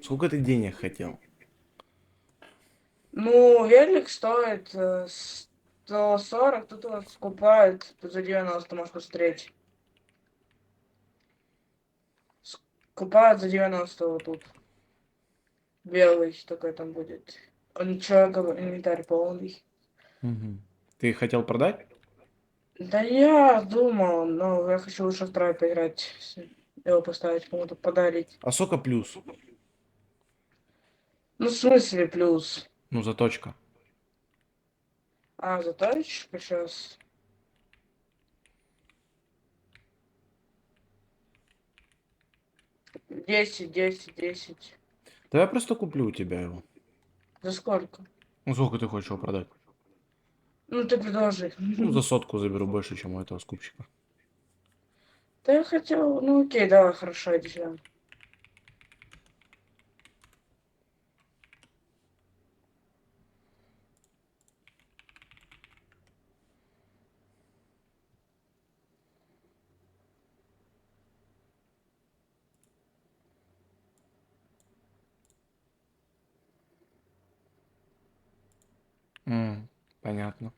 Сколько ты денег хотел? Ну, велик стоит 140, тут его скупают за 90, можешь посмотреть. Скупают за 90 вот тут. Белый такой там будет. Он человек, инвентарь полный. Мгм. Ты хотел продать? Да я думал, но я хочу лучше второй поиграть. Его поставить, кому-то подарить. А сколько плюс? Ну, в смысле плюс? Ну, заточка. А, заточка сейчас. 10. Да я просто куплю у тебя его. За сколько? Ну, сколько ты хочешь его продать? Ну, ты предложи. Ну, за сотку заберу больше, чем у этого скупщика. Да я хотел, ну окей, давай, хорошо, иди сюда. Понятно.